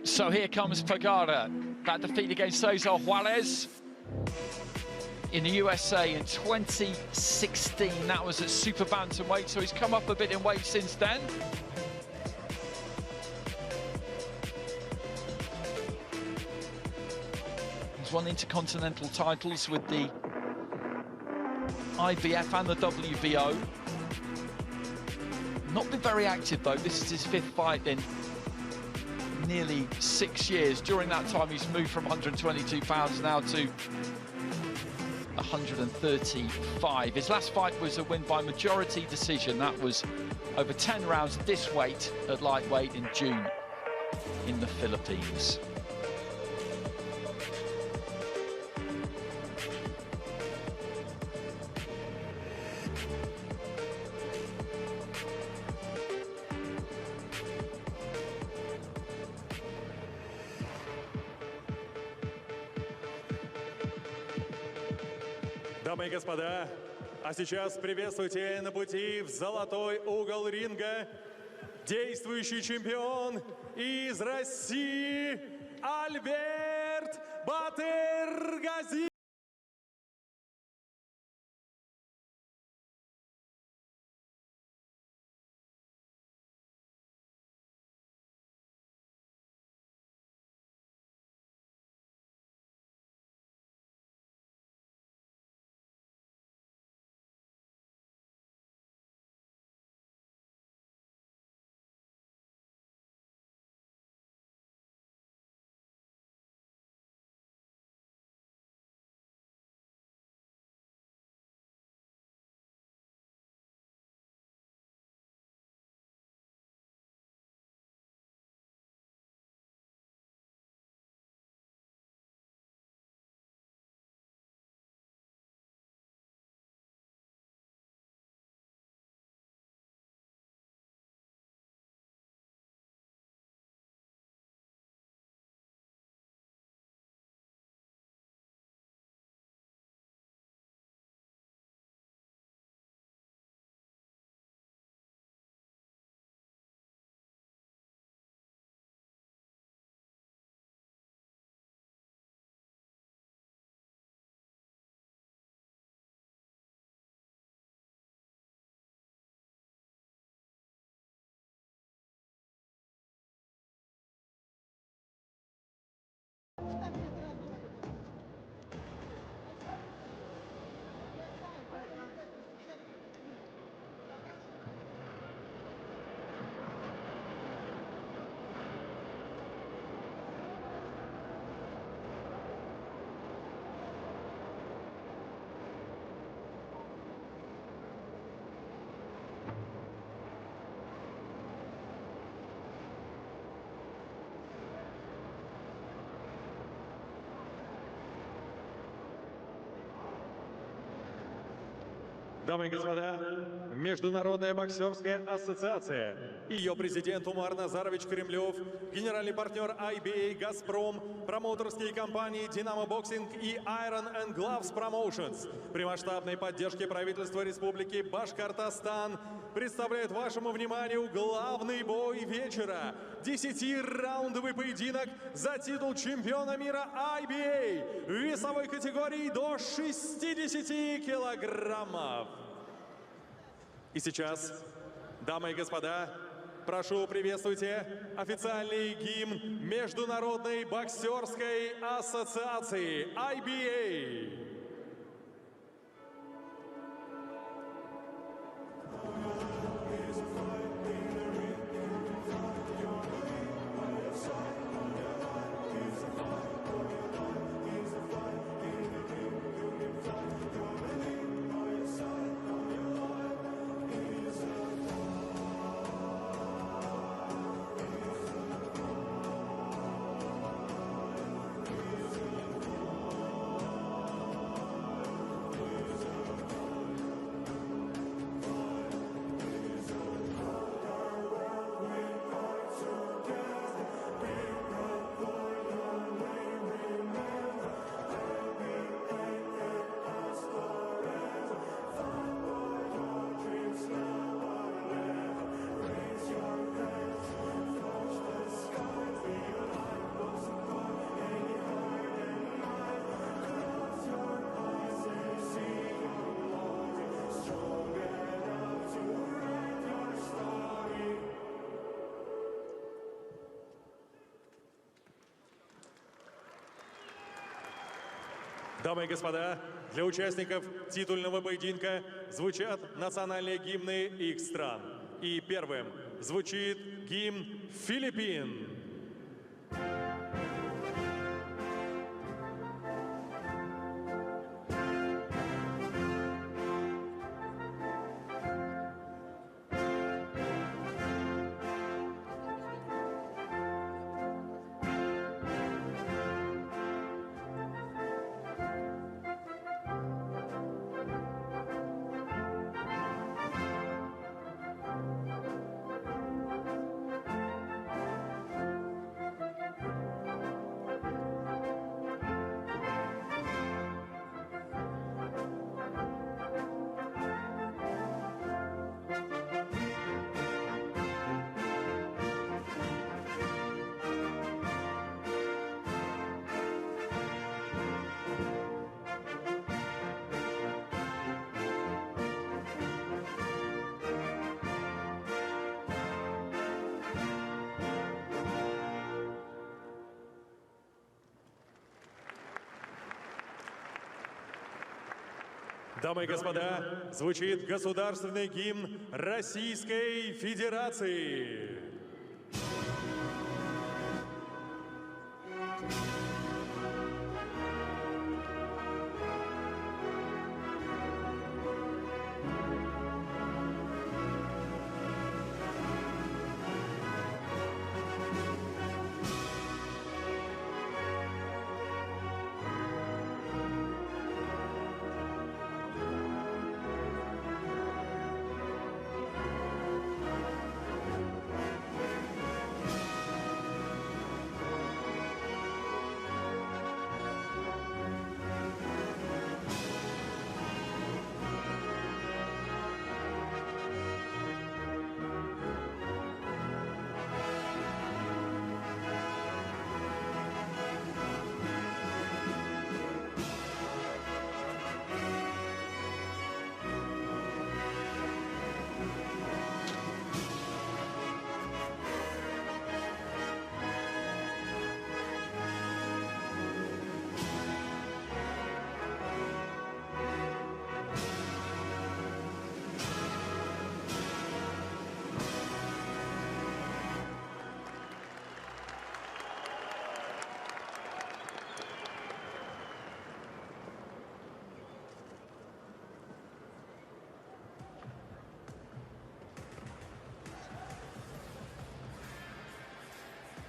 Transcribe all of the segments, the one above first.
So here comes Pagara. That defeat against Cesar Juarez in the USA in 2016. That was at super bantamweight, so he's come up a bit in weight since then. He's won intercontinental titles with the IBF and the WBO. Not been very active though. This is his 5th fight in nearly 6 years. During that time, he's moved from 122 pounds now to 135. His last fight was a win by majority decision. That was over 10 rounds at this weight at lightweight in June in the Philippines. Дамы и господа, а сейчас приветствуйте на пути в золотой угол ринга действующий чемпион из России Альберт Батыргазиев. Дамы и господа, Международная боксерская ассоциация, ее президент Умар Назарович Кремлев, генеральный партнер IBA «Газпром», промоутерские компании «Динамо Боксинг» и «Iron and Gloves Promotions» при масштабной поддержке правительства Республики Башкортостан представляют вашему вниманию главный бой вечера. 10-раундовый поединок за титул чемпиона мира IBA в весовой категории до 60 килограммов. И сейчас, дамы и господа, прошу приветствуйте официальный гимн Международной боксерской ассоциации IBA. Дамы и господа, для участников титульного поединка звучат национальные гимны их стран. И первым звучит гимн Филиппин. Дамы и господа, звучит государственный гимн Российской Федерации.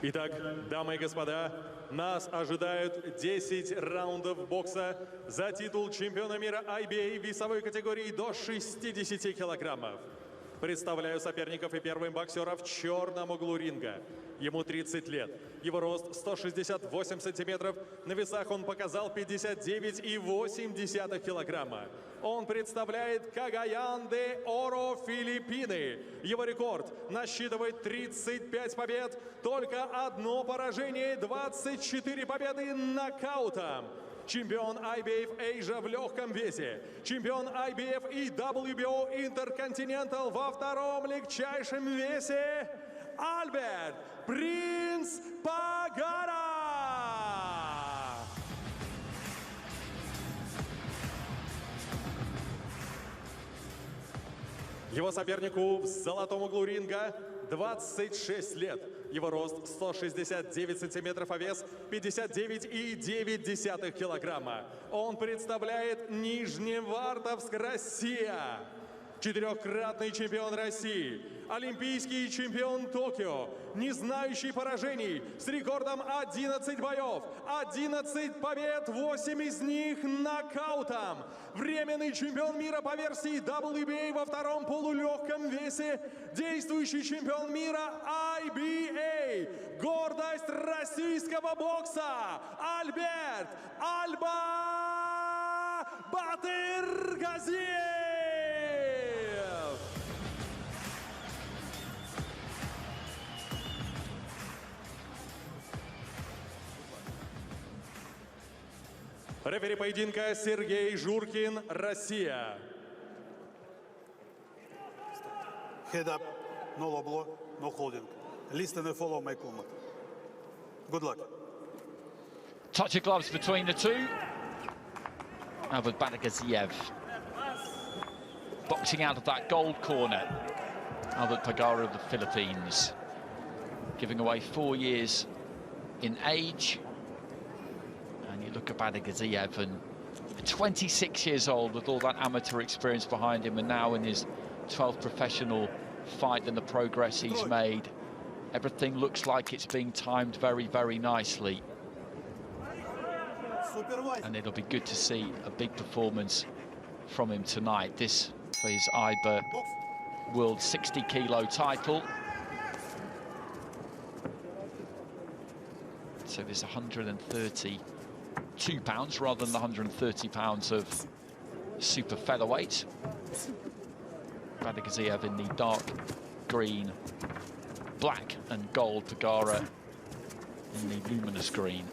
Итак, дамы и господа, нас ожидают 10 раундов бокса за титул чемпиона мира IBA в весовой категории до 60 килограммов. Представляю соперников и первым боксера в черном углу ринга. Ему 30 лет. Его рост 168 сантиметров. На весах он показал 59,8 килограмма. Он представляет Кагаян де Оро, Филиппины. Его рекорд насчитывает 35 побед, только одно поражение, 24 победы нокаутом. Чемпион IBF Asia в легком весе, чемпион IBF и WBO Intercontinental во втором легчайшем весе Альберт Принц Пагара. Его сопернику в золотом углу ринга 26 лет. Его рост 169 сантиметров, а вес 59,9 килограмма. Он представляет Нижневартовск, Россия. Четырехкратный чемпион России, олимпийский чемпион Токио, не знающий поражений, с рекордом 11 боев, 11 побед, 8 из них нокаутом. Временный чемпион мира по версии WBA во втором полулегком весе, действующий чемпион мира IBA, гордость российского бокса, Альберт BATYRGAZIEV. Рефери поединка Сергей Журкин, Россия. Head up, no low blow, no holding. Listen and follow my command. Good luck. Touch of gloves between the two. Now with BATYRGAZIEV boxing out of that gold corner. Albert Pagara of the Philippines, giving away 4 years in age. And you look at BATYRGAZIEV, and 26 years old with all that amateur experience behind him, and now in his 12th professional fight and the progress he's made. Everything looks like it's being timed very, very nicely. And it'll be good to see a big performance from him tonight. This for his IBA World 60-kilo title. So there's 132 pounds rather than the 130 pounds of super featherweight. BATYRGAZIEV in the dark green, black and gold, Pagara in the luminous green.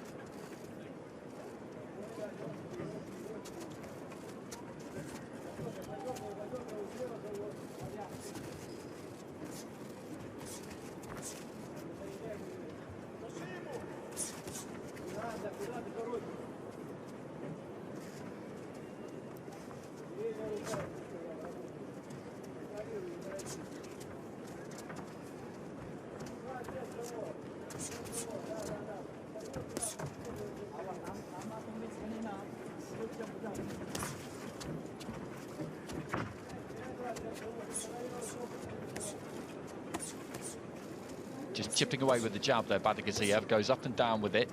Just chipping away with the jab there, BATYRGAZIEV goes up and down with it.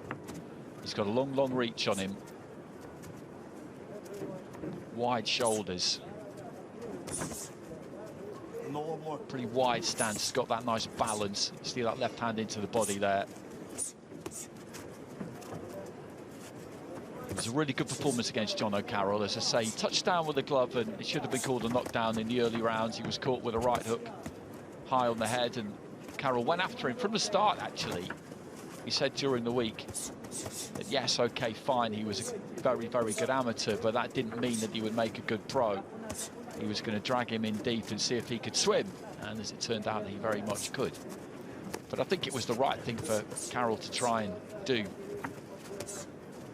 He's got a long, long reach on him. Wide shoulders. Pretty wide stance, he's got that nice balance. You see that left hand into the body there. It was a really good performance against John O'Carroll. As I say, touchdown with the glove, and it should have been called a knockdown in the early rounds. He was caught with a right hook high on the head, and Carroll went after him from the start, actually. He said during the week that, yes, OK, fine, he was a very, very good amateur, but that didn't mean that he would make a good pro. He was going to drag him in deep and see if he could swim, and as it turned out, he very much could. But I think it was the right thing for Carroll to try and do.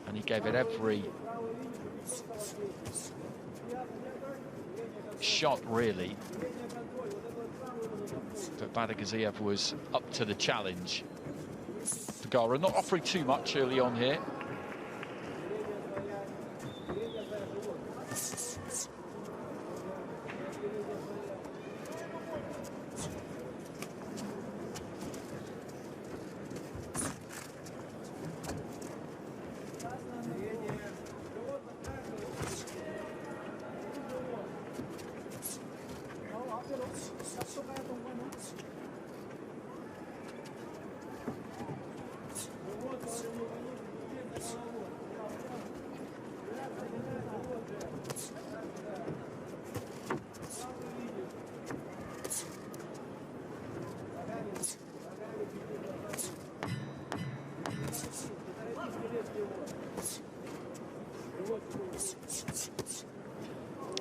And he gave it every shot, really. But BATYRGAZIEV was up to the challenge. Pagara not offering too much early on here.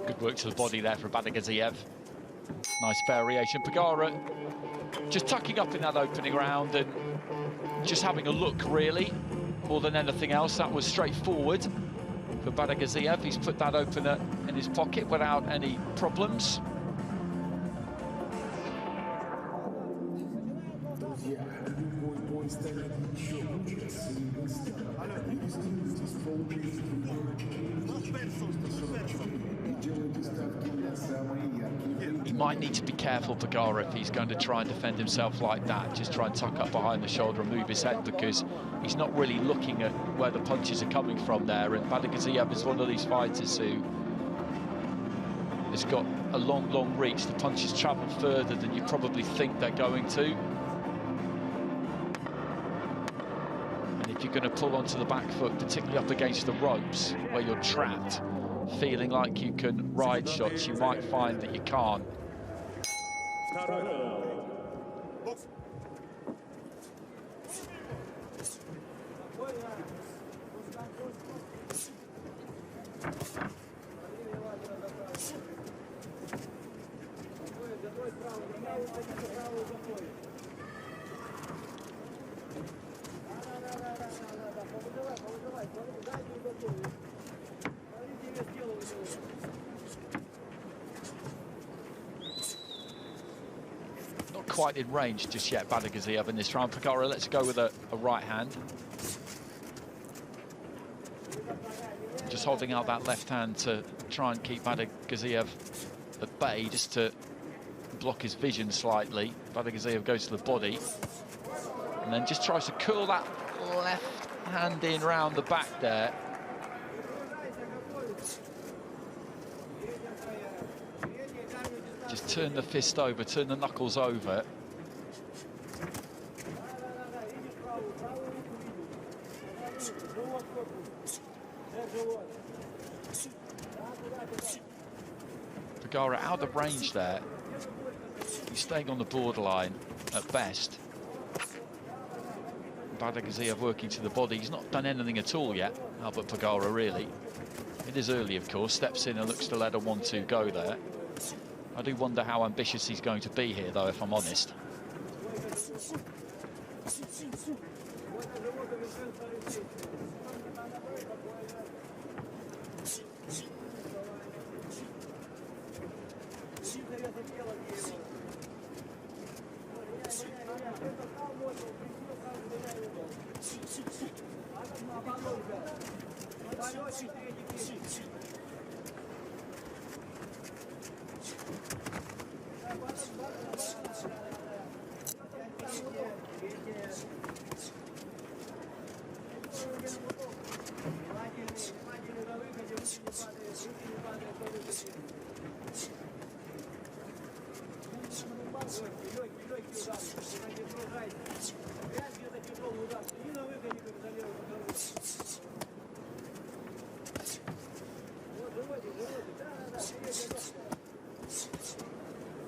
Good work to the body there for BATYRGAZIEV. Nice variation. Pagara just tucking up in that opening round and just having a look, really, more than anything else. That was straightforward for BATYRGAZIEV. He's put that opener in his pocket without any problems. He might need to be careful, Pagara, if he's going to try and defend himself like that. Just try and tuck up behind the shoulder and move his head, because he's not really looking at where the punches are coming from there. And BATYRGAZIEV is one of these fighters who has got a long, long reach. The punches travel further than you probably think they're going to. And if you're going to pull onto the back foot, particularly up against the ropes where you're trapped, feeling like you can ride shots, you might find that you can't. quite in range just yet, BATYRGAZIEV, in this round. Pagara, let's go with a right hand. Just holding out that left hand to try and keep BATYRGAZIEV at bay, just to block his vision slightly. BATYRGAZIEV goes to the body and then just tries to curl that left hand in round the back there. Just turn the fist over, turn the knuckles over. Pagara out of range there. He's staying on the borderline at best. BATYRGAZIEV working to the body. He's not done anything at all yet, Albert Pagara, really. It is early, of course. Steps in and looks to let a 1-2 go there. I do wonder how ambitious he's going to be here, though, if I'm honest.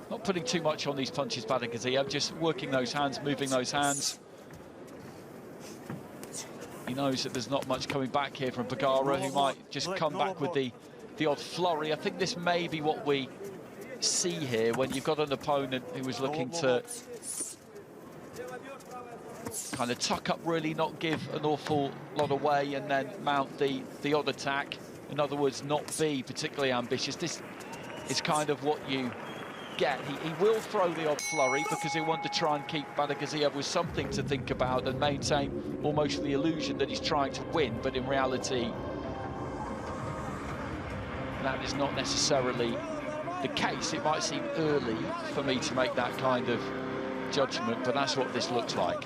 Not putting too much on these punches, BATYRGAZIEV, just working those hands, moving those hands. He knows that there's not much coming back here from Pagara, who might just come back with the odd flurry. I think this may be what we see here when you've got an opponent who was looking to kind of tuck up, really not give an awful lot away, and then mount the odd attack. In other words, not be particularly ambitious. This is kind of what you get. He will throw the odd flurry because he wants to try and keep BATYRGAZIEV with something to think about and maintain almost the illusion that he's trying to win, but in reality that is not necessarily the case. It might seem early for me to make that kind of judgment, but that's what this looks like.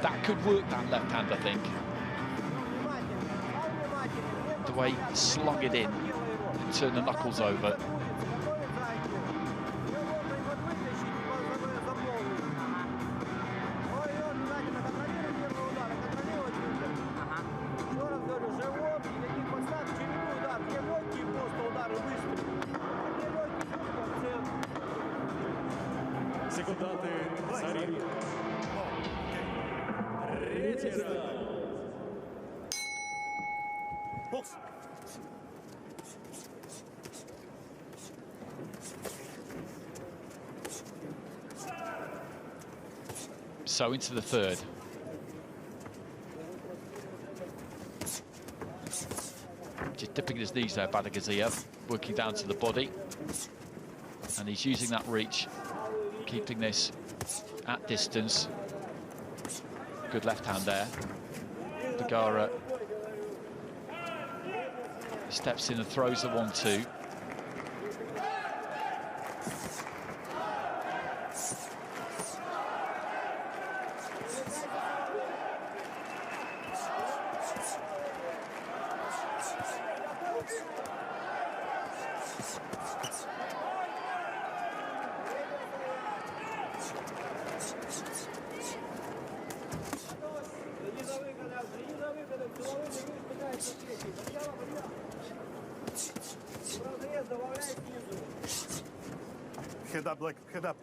That could work, that left hand, I think. The way he slung it in and turned the knuckles over. So into the third. Just dipping his knees there, BATYRGAZIEV, working down to the body. And he's using that reach, keeping this at distance. Good left hand there. Pagara steps in and throws the 1-2. Head up, Black, head up.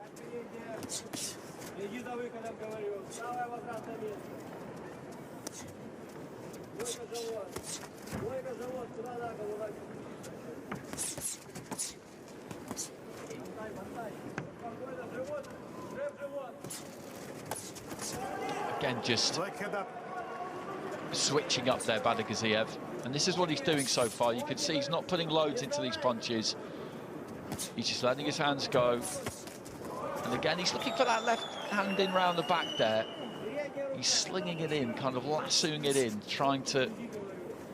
Again, just switching up there, BATYRGAZIEV. And this is what he's doing so far. You can see he's not putting loads into these punches. He's just letting his hands go. And again, he's looking for that left hand in round the back there. He's slinging it in, kind of lassoing it in, trying to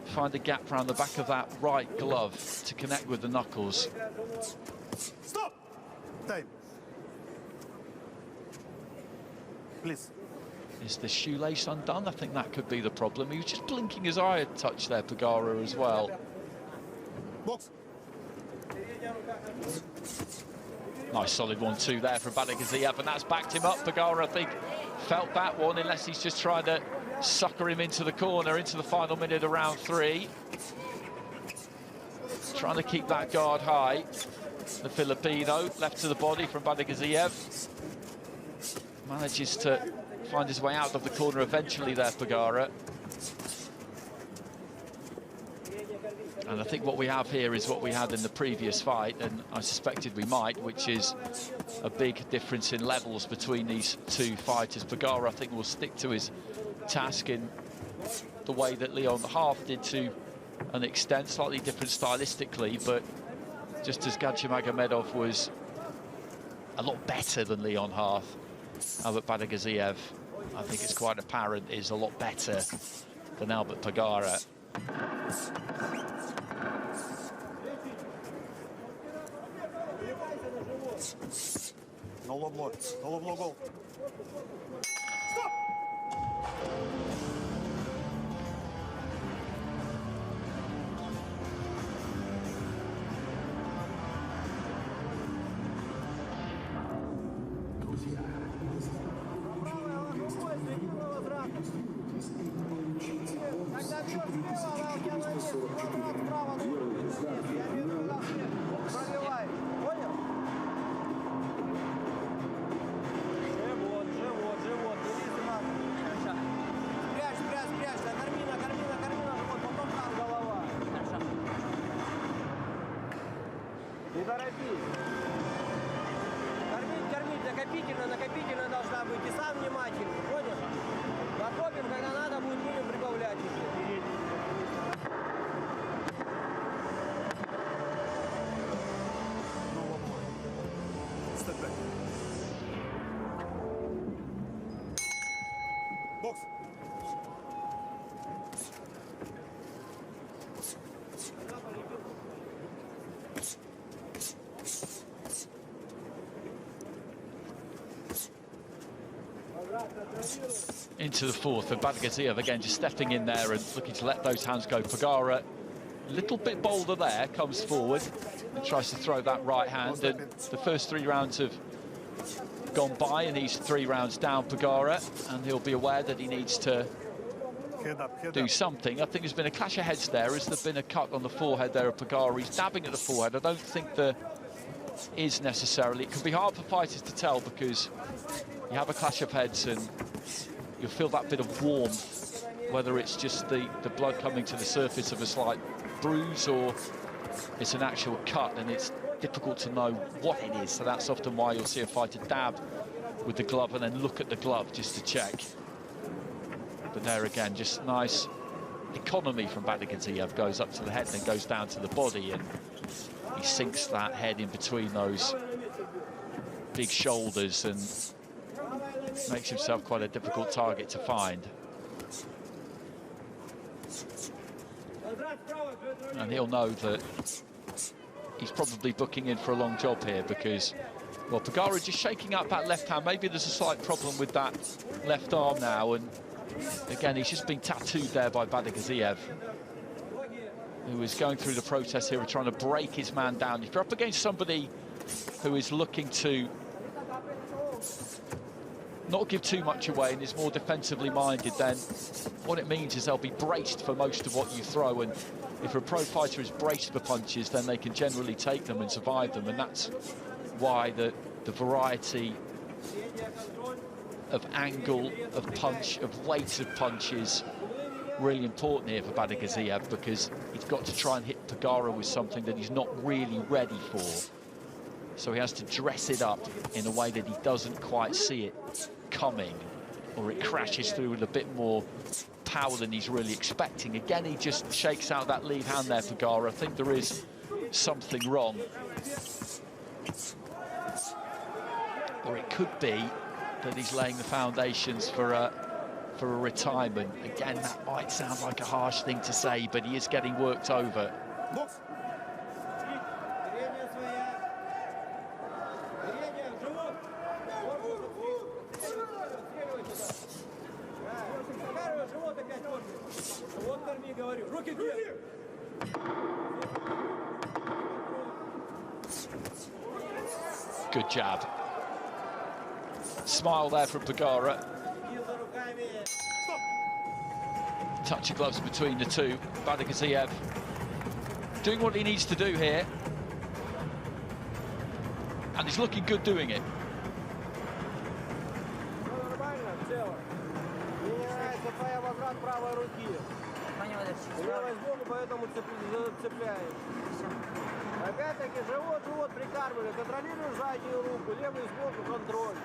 find a gap around the back of that right glove to connect with the knuckles. Stop! Time. Please. Is the shoelace undone? I think that could be the problem. He was just blinking his eye a touch there, Pagara, as well. Box. Nice solid 1-2 there from BATYRGAZIEV, and that's backed him up. Pagara, I think, felt that one, unless he's just trying to sucker him into the corner, into the final minute of round 3. Trying to keep that guard high. The Filipino, left to the body from BATYRGAZIEV. Manages to find his way out of the corner eventually there, Pagara. And I think what we have here is what we had in the previous fight, and I suspected we might, which is a big difference in levels between these two fighters. Pagara, I think, will stick to his task in the way that Leon Half did to an extent, slightly different stylistically, but just as Gadjimagomedov was a lot better than Leon Half, Albert BATYRGAZIEV, I think it's quite apparent, is a lot better than Albert Pagara. No low blow. No low blow goal. Stop! Не торопись. Кормить накопительно должна быть. И сам внимательный, понял? Накопим, когда надо, будет минимум прибавлять еще. Step back. Box. Into the fourth, and BATYRGAZIEV again just stepping in there and looking to let those hands go. Pagara, a little bit bolder there, comes forward and tries to throw that right hand. And the first 3 rounds have gone by, and he's 3 rounds down, Pagara, and he'll be aware that he needs to do something. I think there's been a clash of heads there. Has there been a cut on the forehead there of Pagara? He's dabbing at the forehead. I don't think there is necessarily. It can be hard for fighters to tell because you have a clash of heads and you'll feel that bit of warmth, whether it's just the blood coming to the surface of a slight bruise or it's an actual cut, and it's difficult to know what it is. So that's often why you'll see a fighter dab with the glove and then look at the glove just to check. But there again, just nice economy from BATYRGAZIEV. Goes up to the head, then goes down to the body, and he sinks that head in between those big shoulders and makes himself quite a difficult target to find. And he'll know that he's probably booking in for a long job here because, well, Pagara just shaking up that left hand. Maybe there's a slight problem with that left arm now, and again, he's just been tattooed there by BATYRGAZIEV, who is going through the process here of trying to break his man down. If you're up against somebody who is looking to not give too much away and is more defensively minded, then what it means is they'll be braced for most of what you throw, and if a pro fighter is braced for punches, then they can generally take them and survive them, and that's why the variety of angle of punch, of weight of punch is really important here for BATYRGAZIEV, because he's got to try and hit Pagara with something that he's not really ready for. So he has to dress it up in a way that he doesn't quite see it coming, or it crashes through with a bit more power than he's really expecting. Again, he just shakes out that lead hand there, Pagara. I think there is something wrong. Or it could be that he's laying the foundations for a retirement. Again, that might sound like a harsh thing to say, but he is getting worked over. Good jab. Smile there from Pagara. Touch of gloves between the two. BATYRGAZIEV doing what he needs to do here. And he's looking good doing it. Опять-таки живот прикармливали, контролируешь заднюю руку, левый сбоку контроль.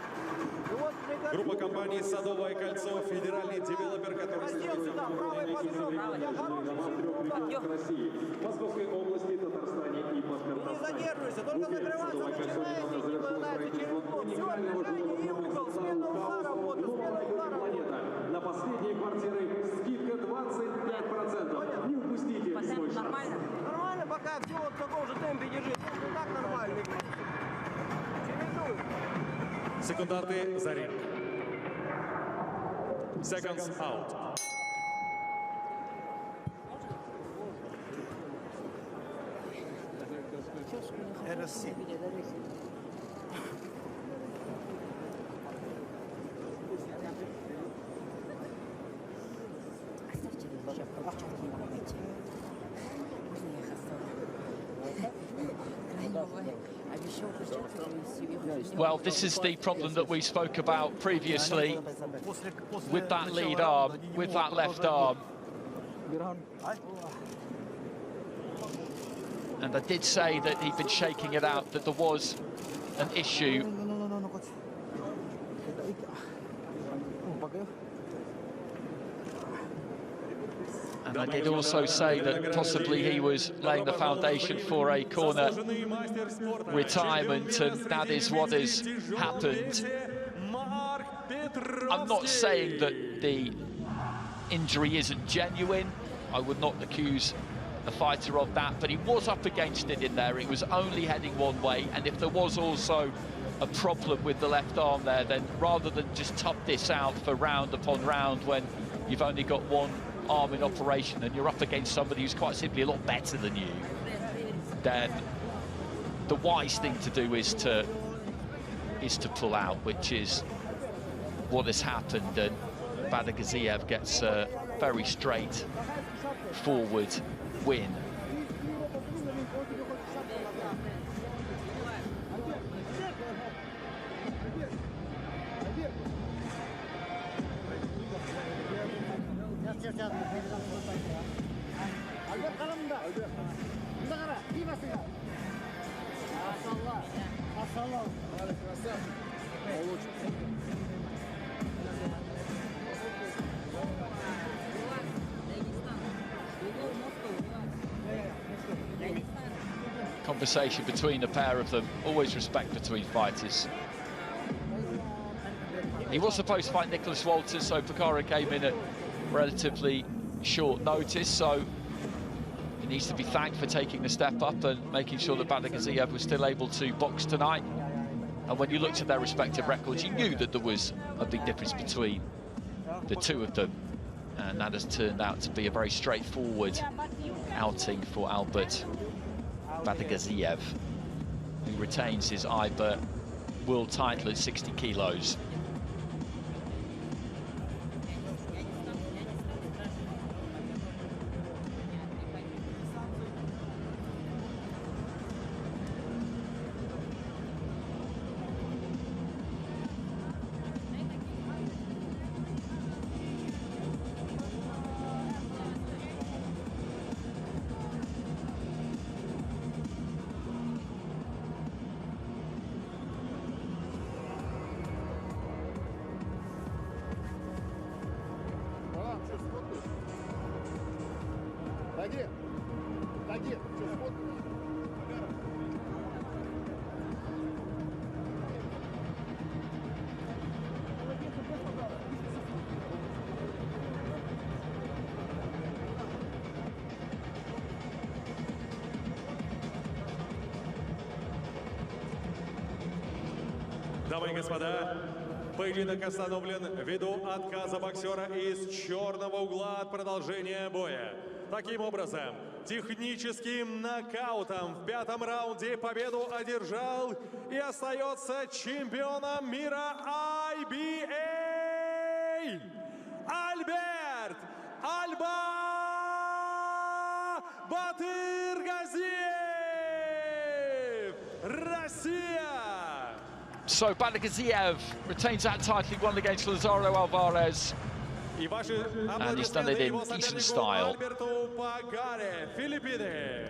Группа компаний «Садовое кольцо», федеральный девелопер, который строит России, Московской области, Татарстане и Башкортостане. Не задерживайся, только закрываться начинаете, не начинается через год. Все, движение и угол, смена угла, работа, смена угла, работа. На последние квартиры скидка 25%. Не упустите свой шанс. Нормально, пока все вот в таком же темпе держит. Ну так нормально. Чередуй. Секунданты за ринг. Seconds out. RUS. Well, this is the problem that we spoke about previously with that lead arm, with that left arm. And I did say that he'd been shaking it out, that there was an issue. And I did also say that possibly he was laying the foundation for a corner retirement, and that is what has happened. I'm not saying that the injury isn't genuine. I would not accuse a fighter of that, but he was up against it in there. It was only heading one way, and if there was also a problem with the left arm there, then rather than just tough this out for round upon round when you've only got one arm in operation and you're up against somebody who's quite simply a lot better than you, then the wise thing to do is to pull out, which is what has happened. And BATYRGAZIEV gets a very straight forward win. Conversation between the pair of them, always respect between fighters. He was supposed to fight Nicholas Walters, so Pagara came in at relatively short notice, so he needs to be thanked for taking the step up and making sure that BATYRGAZIEV was still able to box tonight. And when you looked at their respective records, you knew that there was a big difference between the two of them, and that has turned out to be a very straightforward outing for Albert BATYRGAZIEV, who retains his IBA world title at 60 kilos. Дамы и господа, поединок остановлен ввиду отказа боксера из черного угла от продолжения боя. Таким образом, техническим нокаутом в 5-м раунде победу одержал и остается чемпионом мира IBA Альберт Батыргазиев, Россия! So BATYRGAZIEV retains that title he won against Lazaro Alvarez. And he's done it in decent style. Pagara, Филиппины.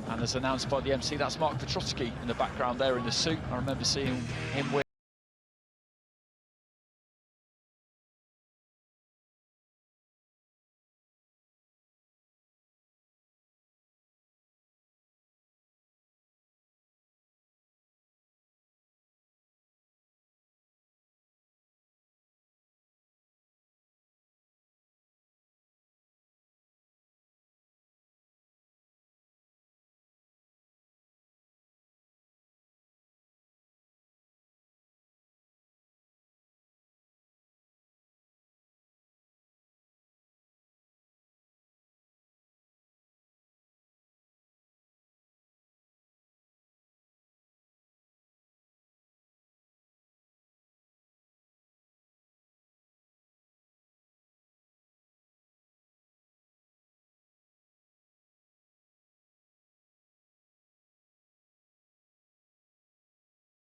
And as announced by the MC, that's Mark Petrosky in the background there in the suit. I remember seeing him with